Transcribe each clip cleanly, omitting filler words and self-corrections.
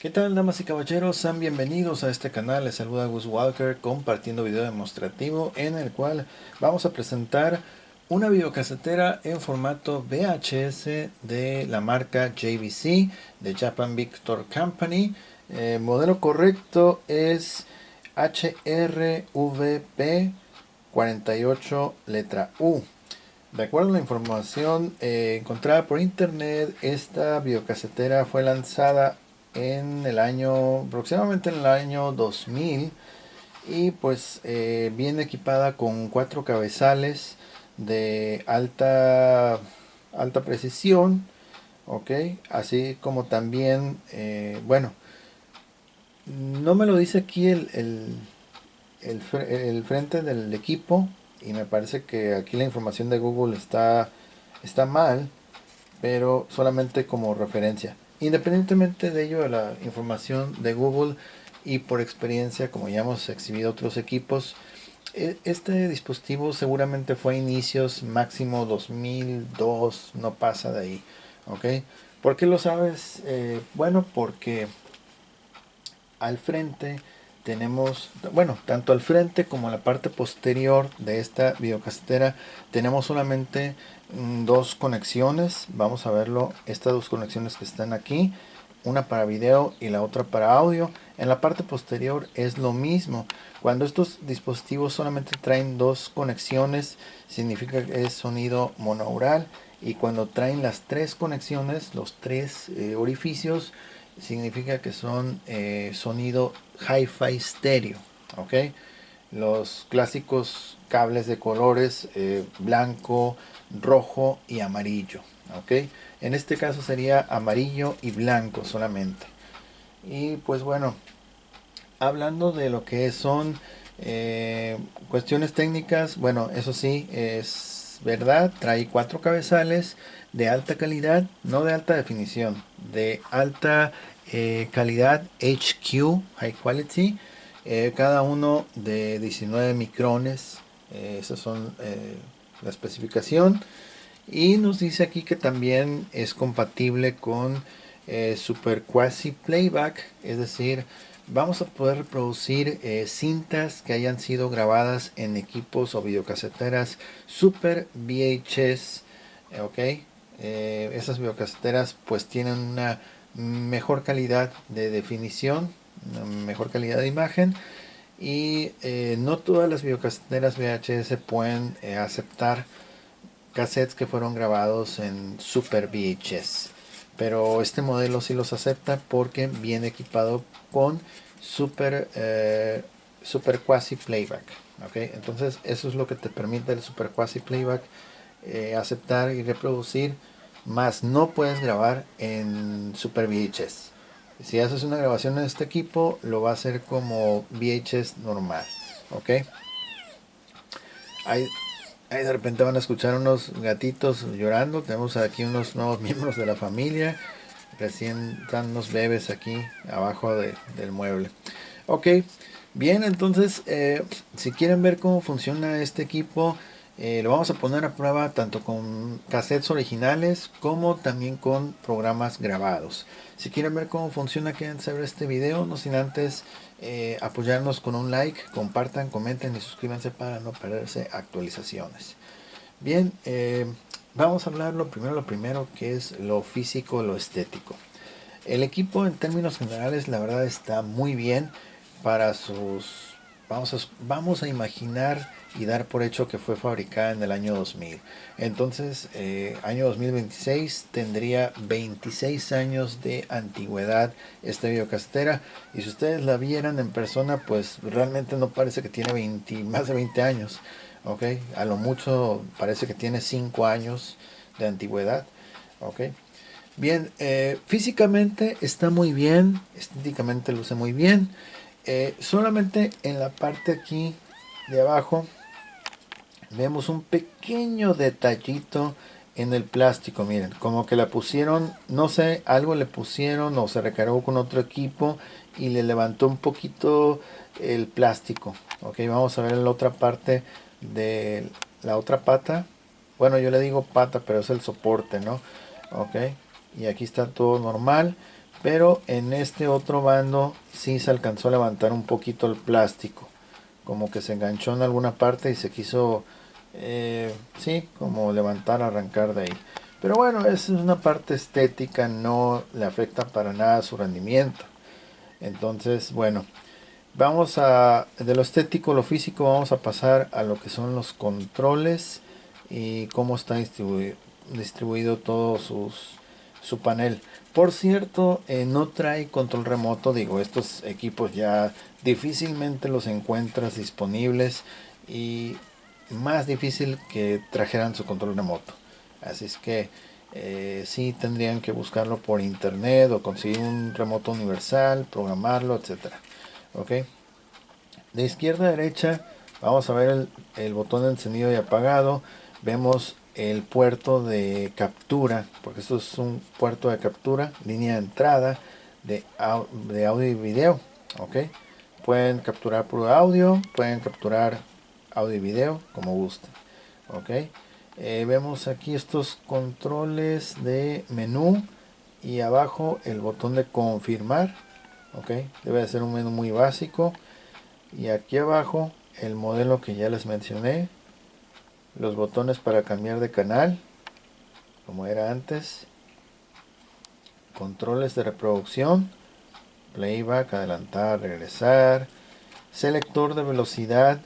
¿Qué tal, damas y caballeros? Sean bienvenidos a este canal. Les saluda Gus Walker compartiendo video demostrativo en el cual vamos a presentar una videocasetera en formato VHS de la marca JVC de Japan Victor Company. Modelo correcto es HRVP 48 letra U. De acuerdo a la información encontrada por internet, esta videocasetera fue lanzada en el año, aproximadamente en el año 2000, y pues viene equipada con cuatro cabezales de alta precisión, ok, así como también, bueno, no me lo dice aquí el frente del equipo, y me parece que aquí la información de Google está mal, pero solamente como referencia. Independientemente de ello, de la información de Google y por experiencia, como ya hemos exhibido otros equipos, este dispositivo seguramente fue a inicios máximo 2002, no pasa de ahí, ¿ok? ¿Por qué lo sabes? Bueno, porque al frente tenemos, bueno, tanto al frente como en la parte posterior de esta videocasetera tenemos solamente dos conexiones. Vamos a verlo, estas dos conexiones que están aquí, una para video y la otra para audio. En la parte posterior es lo mismo. Cuando estos dispositivos solamente traen dos conexiones, significa que es sonido monaural, y cuando traen las tres conexiones, los tres orificios, significa que son sonido hi-fi stereo, ¿ok? Los clásicos cables de colores blanco, rojo y amarillo, ¿ok? En este caso sería amarillo y blanco solamente. Y pues bueno, hablando de lo que son cuestiones técnicas, bueno, eso sí, es verdad, trae cuatro cabezales de alta calidad, no de alta definición, de alta calidad HQ, High Quality, cada uno de 19 micrones, esas son la especificación. Y nos dice aquí que también es compatible con Super Quasi Playback, es decir, vamos a poder reproducir cintas que hayan sido grabadas en equipos o videocaseteras Super VHS, ok. Esas videocaseteras pues tienen una mejor calidad de definición, una mejor calidad de imagen, y no todas las videocaseteras VHS pueden aceptar cassettes que fueron grabados en Super VHS, pero este modelo sí los acepta porque viene equipado con Super Quasi Playback, ¿okay? Entonces eso es lo que te permite el Super Quasi Playback, aceptar y reproducir, más no puedes grabar en Super VHS. Si haces una grabación en este equipo, lo va a hacer como VHS normal, ¿ok? Hay, Ahí de repente van a escuchar unos gatitos llorando. Tenemos aquí unos nuevos miembros de la familia. Recién están unos bebés aquí abajo del mueble. Ok, bien, entonces si quieren ver cómo funciona este equipo, lo vamos a poner a prueba tanto con cassettes originales como también con programas grabados. Si quieren ver cómo funciona, quédense a ver este video, no sin antes apoyarnos con un like, compartan, comenten y suscríbanse para no perderse actualizaciones. Bien, vamos a hablar lo primero, que es lo físico, lo estético. El equipo en términos generales la verdad está muy bien para sus... Vamos a imaginar y dar por hecho que fue fabricada en el año 2000. Entonces, año 2026 tendría 26 años de antigüedad esta videocasetera. Y si ustedes la vieran en persona, pues realmente no parece que tiene más de 20 años. ¿Ok? A lo mucho parece que tiene 5 años de antigüedad. ¿Ok? Bien, físicamente está muy bien, estéticamente luce muy bien. Solamente en la parte aquí de abajo vemos un pequeño detallito en el plástico. Miren, como que la pusieron, no sé, algo le pusieron o se recargó con otro equipo y le levantó un poquito el plástico. Ok, vamos a ver la otra parte de la otra pata. Bueno, yo le digo pata, pero es el soporte, ¿no? Ok, y aquí está todo normal, pero en este otro bando sí se alcanzó a levantar un poquito el plástico, como que se enganchó en alguna parte y se quiso, sí, como levantar, arrancar de ahí. Pero bueno, es una parte estética, no le afecta para nada su rendimiento. Entonces, bueno, vamos a, de lo estético, lo físico, vamos a pasar a lo que son los controles y cómo está distribuido todo su panel. Por cierto, no trae control remoto, digo, estos equipos ya difícilmente los encuentras disponibles y más difícil que trajeran su control remoto. Así es que sí tendrían que buscarlo por internet o conseguir un remoto universal, programarlo, etcétera. Ok, de izquierda a derecha vamos a ver el botón de encendido y apagado. Vemos el puerto de captura, porque esto es un puerto de captura, línea de entrada de audio y video. Ok, pueden capturar puro audio, pueden capturar audio y video como gusten. Ok, vemos aquí estos controles de menú y abajo el botón de confirmar. Ok, debe de ser un menú muy básico. Y aquí abajo el modelo que ya les mencioné, los botones para cambiar de canal como era antes, controles de reproducción, playback, adelantar, regresar, selector de velocidad,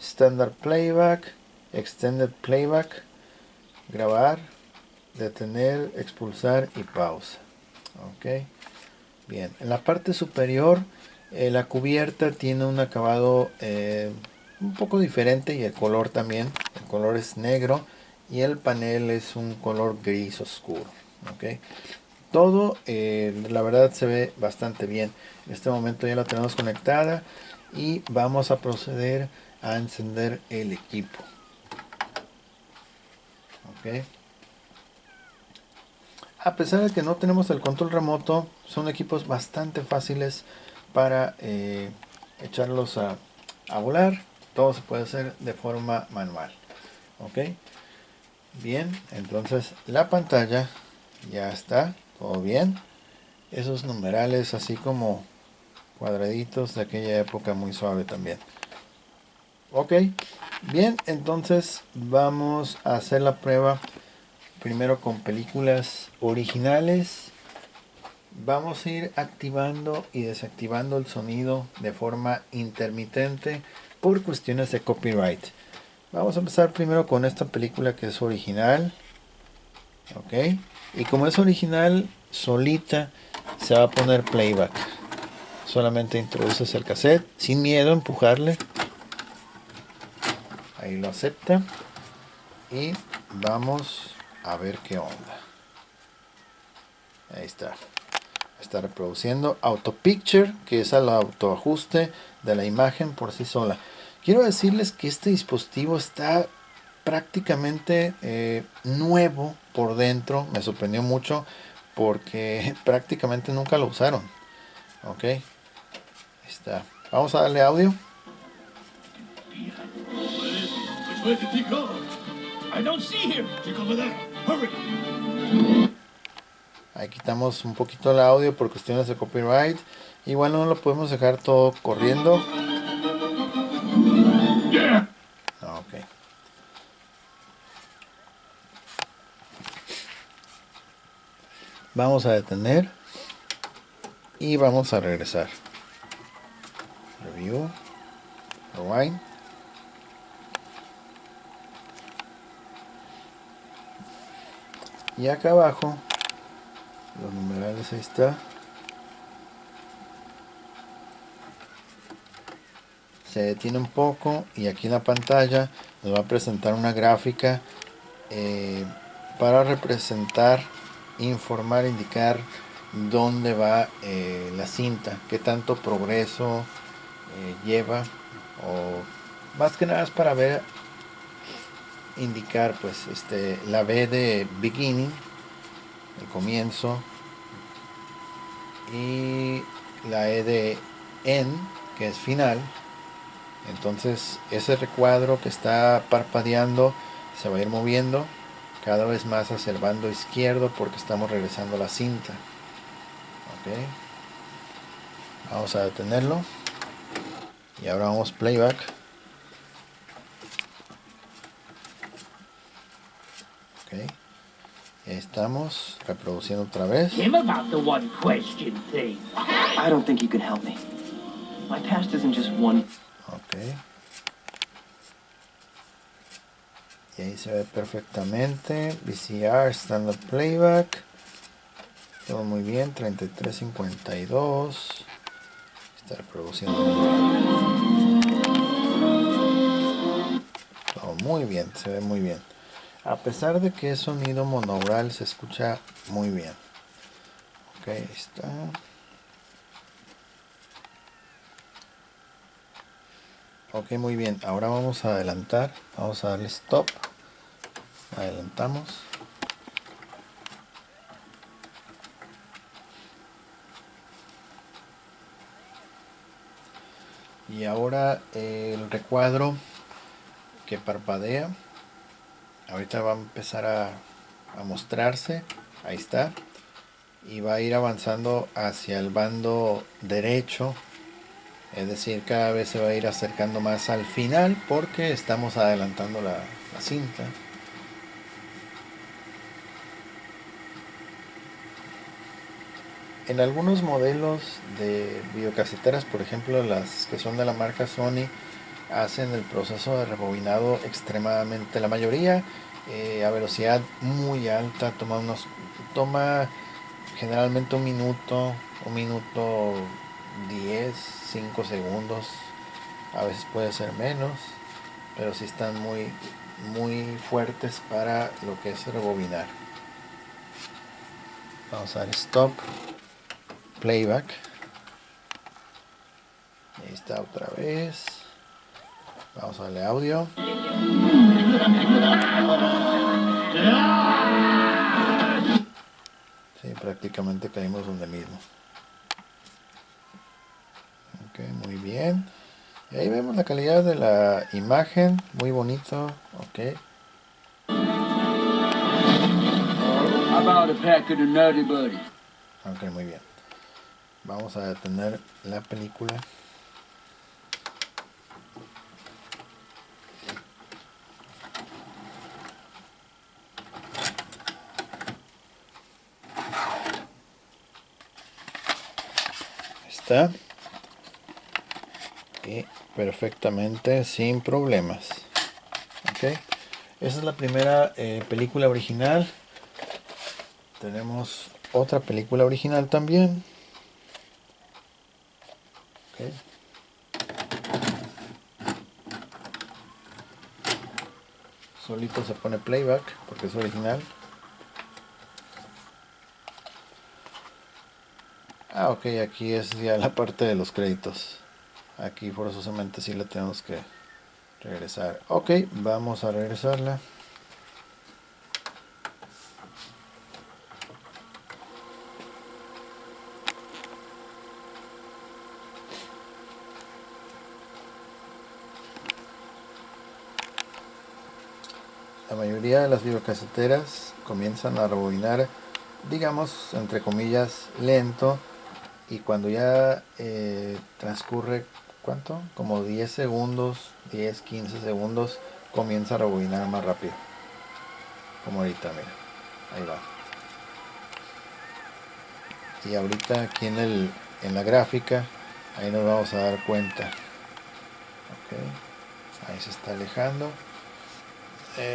standard playback, extended playback, grabar, detener, expulsar y pausa. Ok, bien, en la parte superior la cubierta tiene un acabado un poco diferente y el color también. El color es negro y el panel es un color gris oscuro. ¿Ok? Todo la verdad se ve bastante bien. En este momento ya la tenemos conectada y vamos a proceder a encender el equipo. ¿Ok? A pesar de que no tenemos el control remoto, son equipos bastante fáciles para echarlos a volar. Todo se puede hacer de forma manual. Ok, bien, entonces la pantalla ya está, todo bien. Esos numerales así como cuadraditos de aquella época, muy suave también. Ok, bien, entonces vamos a hacer la prueba primero con películas originales. Vamos a ir activando y desactivando el sonido de forma intermitente por cuestiones de copyright. Vamos a empezar primero con esta película que es original. Ok, y como es original, solita se va a poner playback. Solamente introduces el cassette sin miedo a empujarle. Ahí lo acepta. Y vamos a ver qué onda. Ahí está. Está reproduciendo Auto Picture, que es el autoajuste de la imagen por sí sola. Quiero decirles que este dispositivo está prácticamente nuevo por dentro. Me sorprendió mucho porque prácticamente nunca lo usaron. Ok, ahí está. Vamos a darle audio. Ahí quitamos un poquito el audio por cuestiones de copyright. Igual no lo podemos dejar todo corriendo. Ok. Vamos a detener y vamos a regresar. Review. Rewind. Y acá abajo, los numerales, ahí está. Se detiene un poco y aquí en la pantalla nos va a presentar una gráfica para representar, informar, indicar dónde va la cinta, qué tanto progreso lleva, o más que nada es para ver, indicar pues la B de beginning, el comienzo, y la E de end, que es final. Entonces ese recuadro que está parpadeando se va a ir moviendo cada vez más hacia el bando izquierdo porque estamos regresando a la cinta. Ok, vamos a detenerlo y ahora vamos playback. Ok, ahí estamos reproduciendo otra vez. Him about the one question thing. I don't think you can help me. My past isn't just one. Ok, y ahí se ve perfectamente. VCR, standard playback. Todo muy bien, 3352. Está reproduciendo muy bien. Todo muy bien, se ve muy bien. A pesar de que es sonido monaural, se escucha muy bien. Ok, ahí está. Ok, muy bien. Ahora vamos a adelantar. Vamos a darle stop. Adelantamos. Y ahora el recuadro que parpadea. Ahorita va a empezar a mostrarse. Ahí está. Y va a ir avanzando hacia el bando derecho. Es decir, cada vez se va a ir acercando más al final porque estamos adelantando la cinta. En algunos modelos de videocaseteras, por ejemplo las que son de la marca Sony, hacen el proceso de rebobinado extremadamente, la mayoría a velocidad muy alta, toma generalmente un minuto 10, 5 segundos, a veces puede ser menos, pero sí están muy fuertes para lo que es rebobinar. Vamos a dar stop, playback. Ahí está otra vez. Vamos a darle audio. Sí, prácticamente caímos donde mismo. Ok, muy bien. Y ahí vemos la calidad de la imagen. Muy bonito. Ok. Ok, muy bien. Vamos a detener la película. Está. Y perfectamente sin problemas. Ok. Esa es la primera película original. Tenemos otra película original también. Okay. Solito se pone playback porque es original. Ah, ok, aquí es ya la parte de los créditos. Aquí forzosamente sí la tenemos que regresar. Ok, vamos a regresarla. La mayoría de las videocaseteras comienzan a rebobinar, digamos, entre comillas, lento. Y cuando ya transcurre, ¿cuánto? Como 10 segundos, 10, 15 segundos, comienza a rebobinar más rápido. Como ahorita, mira. Ahí va. Y ahorita aquí en la gráfica, ahí nos vamos a dar cuenta. Okay. Ahí se está alejando.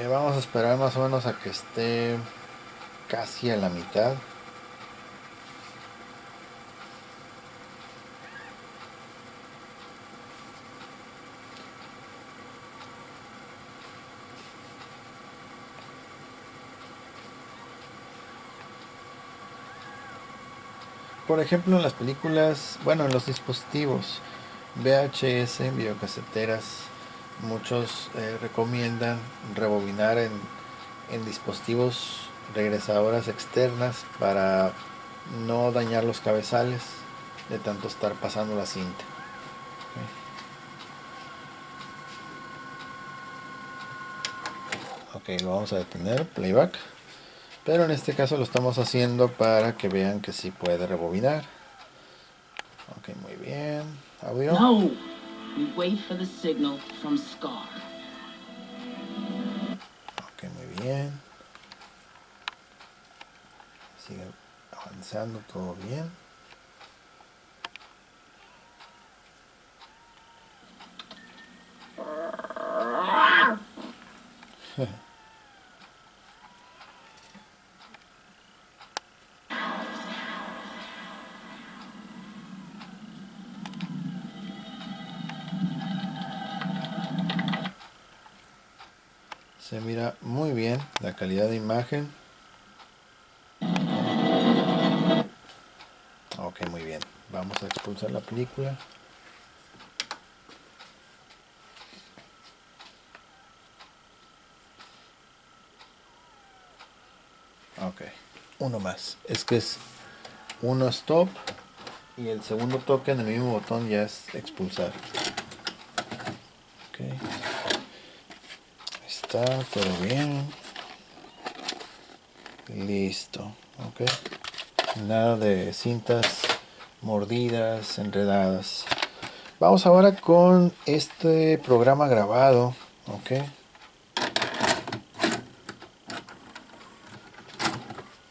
Vamos a esperar más o menos a que esté casi a la mitad. Por ejemplo, en las películas, bueno, en los dispositivos VHS, videocaseteras, muchos recomiendan rebobinar en dispositivos regresadoras externas para no dañar los cabezales de tanto estar pasando la cinta. Ok, lo vamos a detener, playback. pero en este caso lo estamos haciendo para que vean que sí puede rebobinar. Ok, muy bien. Audio. No! We wait for the signal from Scar. Ok, muy bien. Sigue avanzando, todo bien. Se mira muy bien la calidad de imagen. Ok, muy bien. Vamos a expulsar la película. Ok, uno más. Es que es uno stop y el segundo toque en el mismo botón ya es expulsar. Ok, está todo bien. Listo. Ok, nada de cintas mordidas, enredadas. Vamos ahora con este programa grabado. Ok,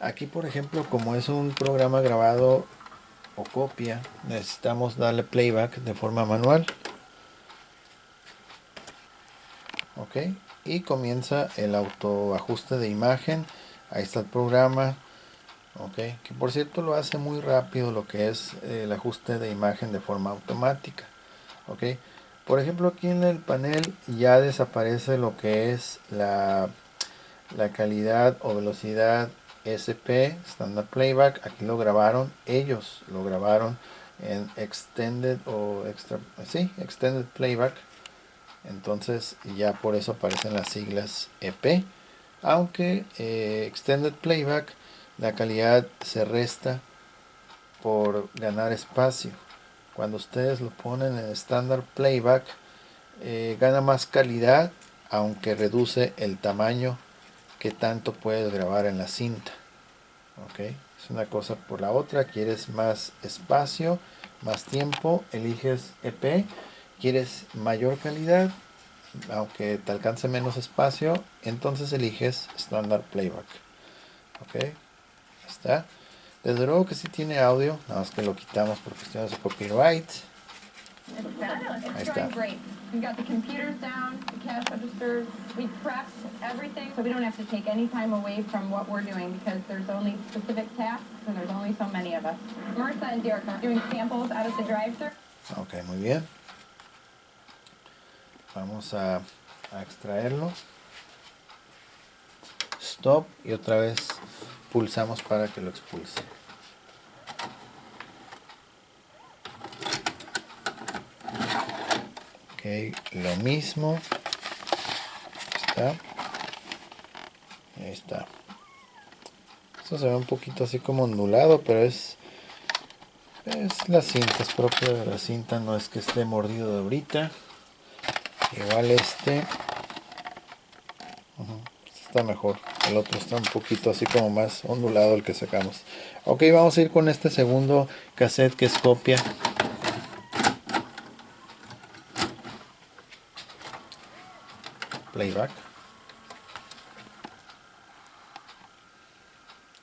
aquí por ejemplo, como es un programa grabado o copia, necesitamos darle playback de forma manual. Ok, y comienza el autoajuste de imagen. Ahí está el programa. Ok, que por cierto lo hace muy rápido lo que es el ajuste de imagen de forma automática. Ok, por ejemplo aquí en el panel ya desaparece lo que es la calidad o velocidad SP, Standard Playback. Aquí lo grabaron, ellos lo grabaron en Extended o Extra, sí, Extended Playback. Entonces ya por eso aparecen las siglas EP. Aunque Extended Playback, la calidad se resta por ganar espacio. Cuando ustedes lo ponen en Standard Playback, gana más calidad, aunque reduce el tamaño que tanto puedes grabar en la cinta. Ok, es una cosa por la otra. Quieres más espacio, más tiempo, eliges EP. Quieres mayor calidad, aunque te alcance menos espacio, entonces eliges Standard Playback. Ok, ahí está. Desde luego que sí tiene audio, nada más que lo quitamos por cuestiones de copyright. Ahí está. We've got the computers down, the cash registers. We prepped everything so we don't have to take any time away from what we're doing because there's only specific tasks and there's only so many of us. Martha and Derek are doing samples out of the drive-thru. Ok, muy bien. Vamos a extraerlo. Stop y otra vez pulsamos para que lo expulse. Ok, lo mismo. Está. Ahí está. Esto se ve un poquito así como ondulado, pero es la cinta, es propio de la cinta, no es que esté mordido de ahorita. Igual este está mejor, el otro está un poquito así como más ondulado el que sacamos. Ok, vamos a ir con este segundo cassette que es copia. Playback.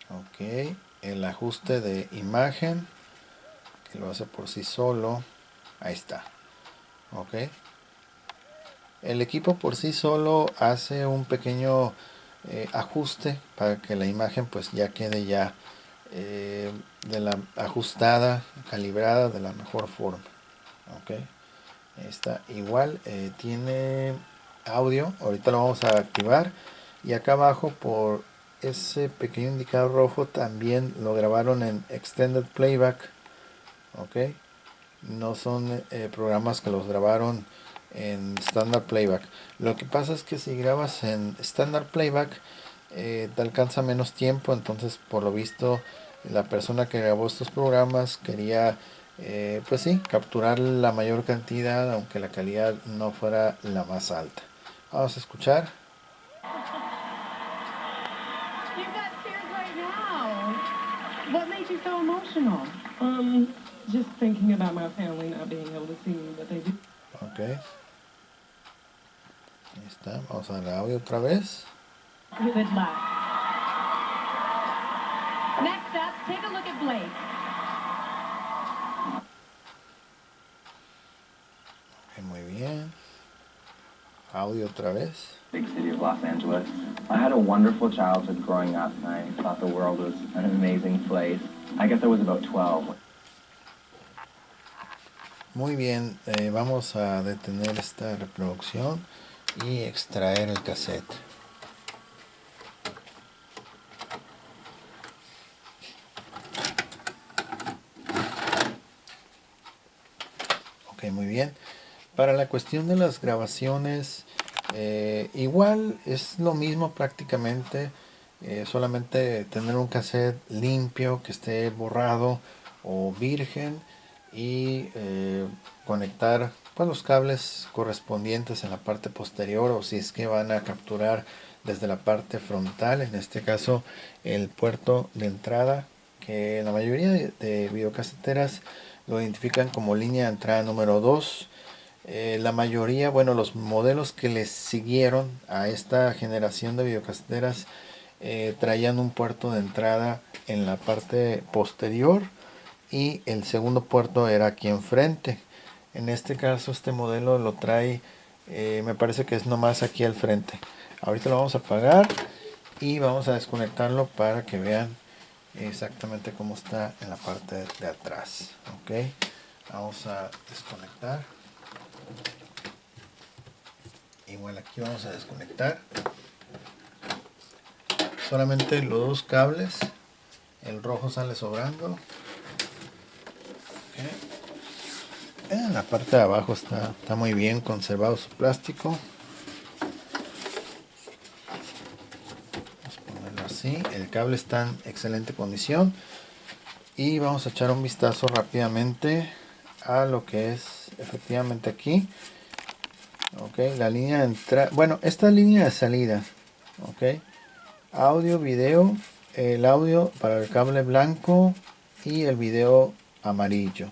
Ok, el ajuste de imagen que lo hace por sí solo. Ahí está. Ok, el equipo por sí solo hace un pequeño ajuste para que la imagen pues ya quede ya de la ajustada, calibrada de la mejor forma. Ok, está igual, tiene audio, ahorita lo vamos a activar, y acá abajo por ese pequeño indicador rojo también lo grabaron en Extended Playback. Ok, no son programas que los grabaron en Standard Playback. Lo que pasa es que si grabas en Standard Playback te alcanza menos tiempo, entonces por lo visto la persona que grabó estos programas quería pues sí, capturar la mayor cantidad aunque la calidad no fuera la más alta. Vamos a escuchar. You've got stairs What made you so emotional? Just thinking about my family not being able to see what they do. Ok. Ahí está. Vamos a darle audio otra vez. Good luck. Next up, take a look at Blake. Ok, muy bien. Audio otra vez. Big city of Los Angeles. I had a wonderful childhood growing up, and I thought the world was an amazing place. I guess I was about 12. Muy bien, vamos a detener esta reproducción y extraer el cassette. Ok, muy bien. Para la cuestión de las grabaciones, igual es lo mismo prácticamente, solamente tener un cassette limpio, que esté borrado o virgen, y conectar pues, los cables correspondientes en la parte posterior, o si es que van a capturar desde la parte frontal, en este caso el puerto de entrada, que la mayoría de videocaseteras lo identifican como línea de entrada número 2. La mayoría, bueno, los modelos que les siguieron a esta generación de videocaseteras traían un puerto de entrada en la parte posterior y el segundo puerto era aquí enfrente. En este caso este modelo lo trae, me parece que es nomás aquí al frente. Ahorita lo vamos a apagar y vamos a desconectarlo para que vean exactamente cómo está en la parte de atrás. Ok, vamos a desconectar. Igual aquí vamos a desconectar solamente los dos cables. El rojo sale sobrando. Okay. En la parte de abajo está muy bien conservado su plástico. Vamos a ponerlo así. El cable está en excelente condición. Y vamos a echar un vistazo rápidamente a lo que es efectivamente aquí. Ok, la línea de entrada. Bueno, esta línea de salida. Ok. Audio, video, el audio para el cable blanco y el video amarillo.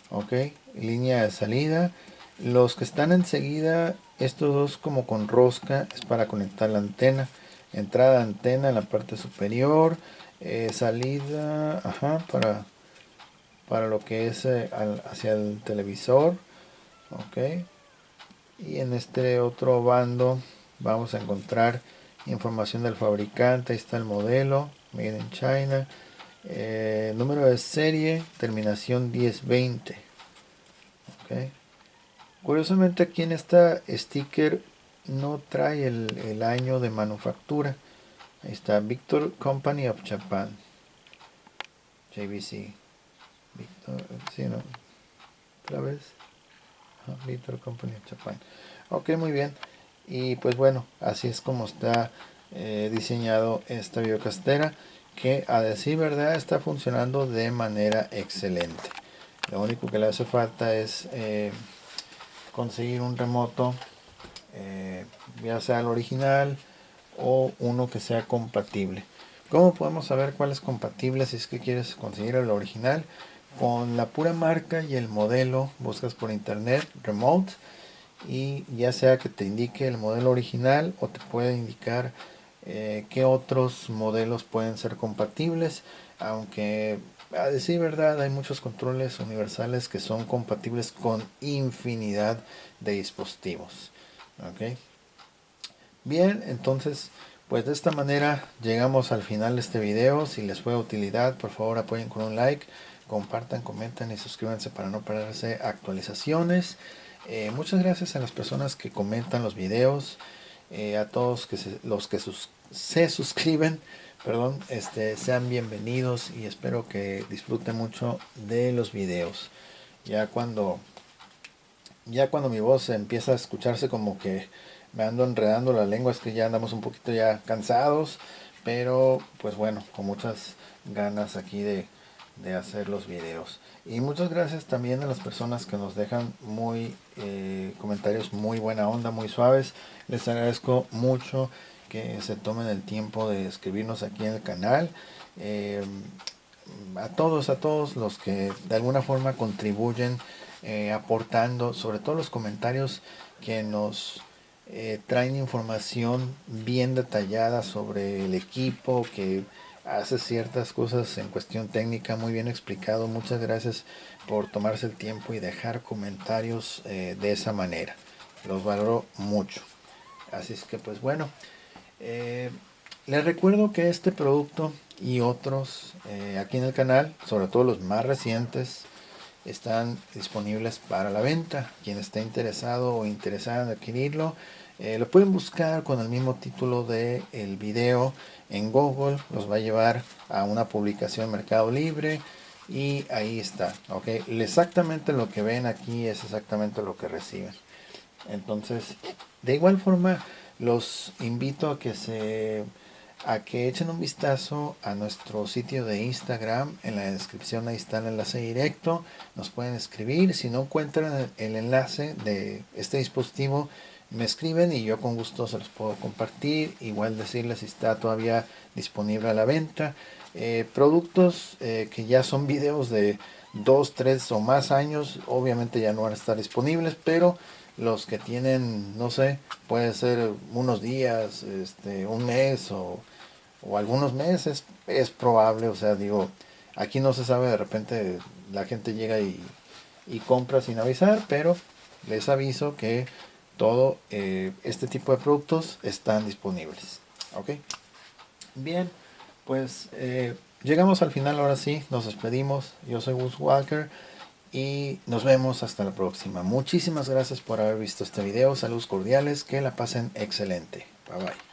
Ok, línea de salida. Los que están enseguida, estos dos como con rosca, es para conectar la antena. Entrada de antena en la parte superior. Salida, ajá, para lo que es hacia el televisor. Ok, y en este otro bando vamos a encontrar información del fabricante. Ahí está el modelo, Made in China, número de serie, terminación 1020. Okay. Curiosamente aquí en esta sticker no trae el año de manufactura. Ahí está, Victor Company of Japan, JVC. Victor, sí, no, otra vez, Victor Company of Japan. Ok, muy bien. Y pues bueno, así es como está diseñado esta videocastera, que a decir verdad está funcionando de manera excelente. Lo único que le hace falta es conseguir un remoto, ya sea el original o uno que sea compatible. ¿Cómo podemos saber cuál es compatible si es que quieres conseguir el original? Con la pura marca y el modelo buscas por internet remote, y ya sea que te indique el modelo original o te puede indicar qué otros modelos pueden ser compatibles, aunque a decir verdad hay muchos controles universales que son compatibles con infinidad de dispositivos. ¿Okay? Bien, entonces pues de esta manera llegamos al final de este video. Si les fue de utilidad, por favor apoyen con un like, compartan, comenten y suscríbanse para no perderse actualizaciones. Muchas gracias a las personas que comentan los videos, a todos los que se suscriben, perdón, sean bienvenidos y espero que disfruten mucho de los videos. Ya cuando mi voz empieza a escucharse como que me ando enredando la lengua, es que ya andamos un poquito ya cansados, pero pues bueno, con muchas ganas aquí de hacer los videos. Y muchas gracias también a las personas que nos dejan comentarios muy buena onda, muy suaves. Les agradezco mucho que se tomen el tiempo de escribirnos aquí en el canal. a todos los que de alguna forma contribuyen, aportando, sobre todo los comentarios que nos traen información bien detallada sobre el equipo, que hace ciertas cosas en cuestión técnica muy bien explicado. Muchas gracias por tomarse el tiempo y dejar comentarios de esa manera. Los valoro mucho. Así es que pues bueno, les recuerdo que este producto y otros aquí en el canal, sobre todo los más recientes, están disponibles para la venta. Quien esté interesado o interesada en adquirirlo, lo pueden buscar con el mismo título de el video en Google. Los va a llevar a una publicación en Mercado Libre y ahí está. Okay, exactamente lo que ven aquí es exactamente lo que reciben. Entonces, de igual forma, los invito a que echen un vistazo a nuestro sitio de Instagram. En la descripción ahí está el enlace directo. Nos pueden escribir. Si no encuentran el enlace de este dispositivo, me escriben y yo con gusto se los puedo compartir. Igual decirles si está todavía disponible a la venta. Productos que ya son videos de 2, 3 o más años, obviamente ya no van a estar disponibles, pero los que tienen, no sé, puede ser unos días, un mes o algunos meses, es probable. O sea, digo, aquí no se sabe, de repente la gente llega y compra sin avisar, pero les aviso que todo este tipo de productos están disponibles. Ok, bien, pues llegamos al final. Ahora sí, nos despedimos. Yo soy Gus Walker y nos vemos hasta la próxima. Muchísimas gracias por haber visto este video. Saludos cordiales, que la pasen excelente. Bye bye.